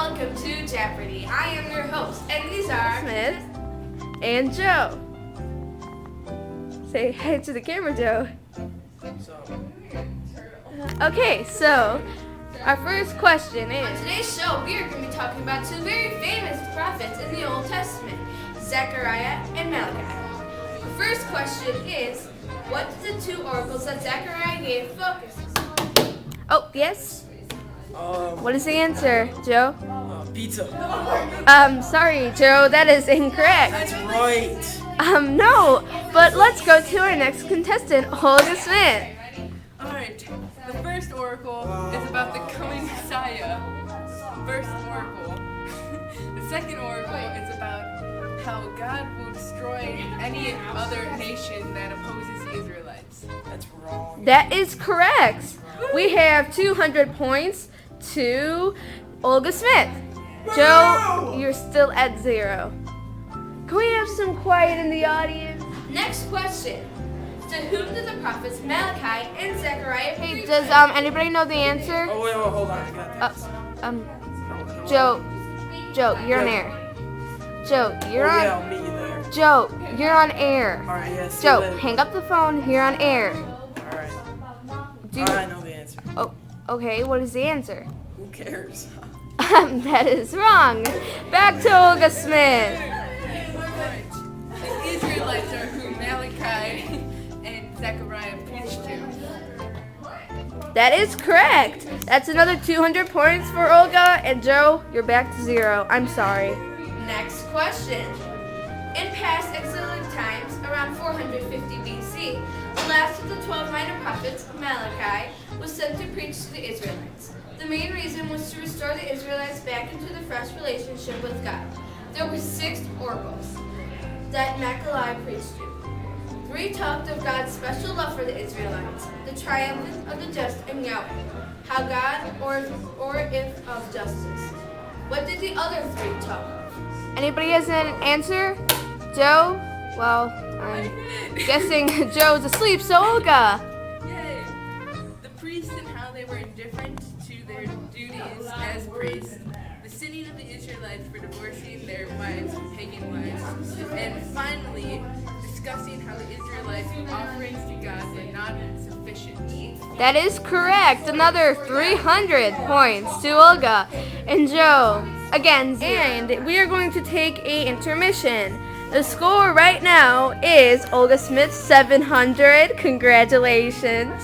welcome to Jeopardy. I am your host, and these are Smith and Joe. Say hi to the camera, Joe. Okay, so our first question On is, today's show, we are going to be talking about two very famous prophets in the Old Testament, Zechariah and Malachi. The first question is, what did the two oracles that Zechariah gave focus? oh, yes? What is the answer, Joe? Pizza. Sorry, Joe, that is incorrect. That's right. No, but let's go to our next contestant, Olga Smith. Alright, the first oracle is about the coming Messiah. First oracle. The second oracle is about how God will destroy any other nation that opposes the Israelites. That's wrong. That is correct. We have 200 points to Olga Smith. Joe, you're still at 0. Can we have some quiet in the audience? Next question. To whom did the prophets Malachi and Zechariah Hey, preach? does anybody know the answer? Oh, wait, hold on. I got this. Joe, you're on air. Joe, you're Yeah, on. I'll meet you there. Joe, you're on air. All right, yeah, see you Joe, later. hang up the phone. You're on air. All right. Do All right, I know the answer. Oh, okay. What is the answer? Who cares? That is wrong. Back to Olga Smith. Alright, the Israelites are who Malachi and Zechariah preached to. That is correct. That's another 200 points for Olga. And Joe, you're back to 0. I'm sorry. Next question. In past exilic times, around 450 BC, the last of the 12 minor prophets, Malachi, was sent to preach to the Israelites. The main reason was to restore the Israelites back into the fresh relationship with God. There were 6 oracles that Malachi preached to. 3 talked of God's special love for the Israelites, the triumph of the just in Yahweh, how God or if of justice. What did the other 3 talk of? Anybody has an answer? Joe? Well, I'm guessing Joe's asleep, so Olga. Yay! The priests and how they were indifferent to their duties as priests. The sinning of the Israelites for divorcing their wives and pagan wives. And finally, discussing how the Israelites' offerings to God were not sufficient. That is correct. Another 300 points to Olga and Joe. Again, and we are going to take a intermission. The score right now is Olga Smith 700. Congratulations.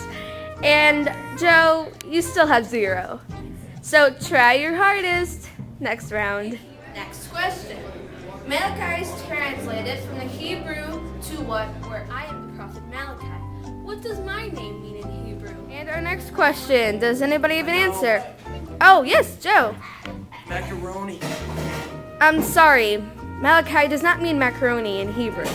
And Joe, you still have 0. So try your hardest next round. Next question. Malachi is translated from the Hebrew to what? Where I am the prophet Malachi. What does my name mean in Hebrew? And our next question. Does anybody have an answer? Oh, yes, Joe. Macaroni. I'm sorry. Malachi does not mean macaroni in Hebrew.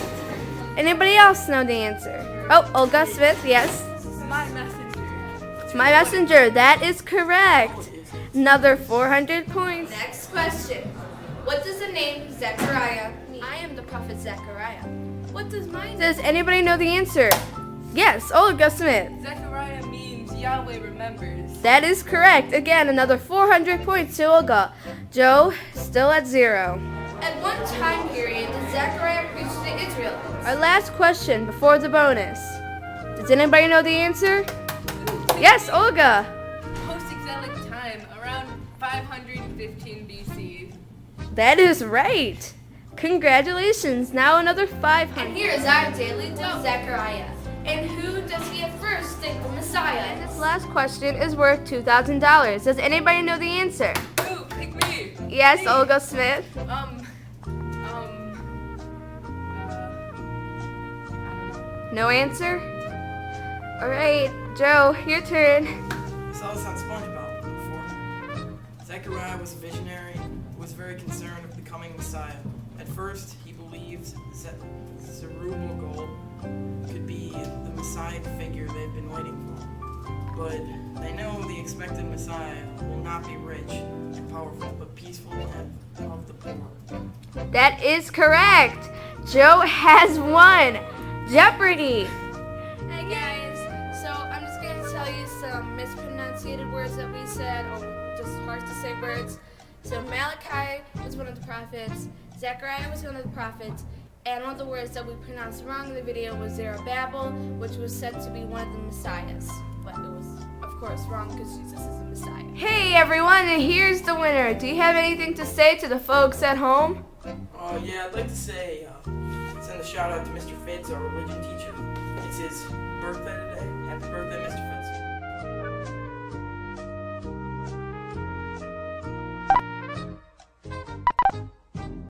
Anybody else know the answer? Oh, Olga Smith, yes. My messenger. My messenger, that is correct. Another 400 points. Next question. What does the name Zechariah mean? I am the prophet Zechariah. What does my name Does anybody know the answer? Yes, Olga Smith. Zechariah means Yahweh remembers. That is correct. Again, another 400 points to Olga. Joe, still at 0. At one time period did Zechariah preach to the Israelites? Our last question before the bonus. Does anybody know the answer? Yes, Olga. Post-exilic time, around 515 BC. That is right. Congratulations. Now another 500. And here is our daily dose. Zechariah. And who does he at first think the Messiah And is? this last question is worth $2,000. Does anybody know the answer? Ooh, pick me. Yes, Me. Olga Smith. No answer? All right, Joe, your turn. I saw this on SpongeBob before. Zechariah was a visionary who was very concerned with the coming Messiah. At first, he believed Zerubbabel could be the Messiah figure they've been waiting for. But they know the expected Messiah will not be rich and powerful, but peaceful and of the poor. That is correct. Joe has won Jeopardy. Hey guys, so I'm just going to tell you some mispronunciated words that we said, or just hard to say words. So Malachi was one of the prophets, Zechariah was one of the prophets, and one of the words that we pronounced wrong in the video was Zerubbabel, which was said to be one of the messiahs. But it was, of course, wrong because Jesus is the Messiah. Hey everyone, and here's the winner. Do you have anything to say to the folks at home? Yeah, I'd like to say, send a shout out to Mr. Fitz, our religion teacher. It's his birthday today. Happy birthday, Mr. Fitz.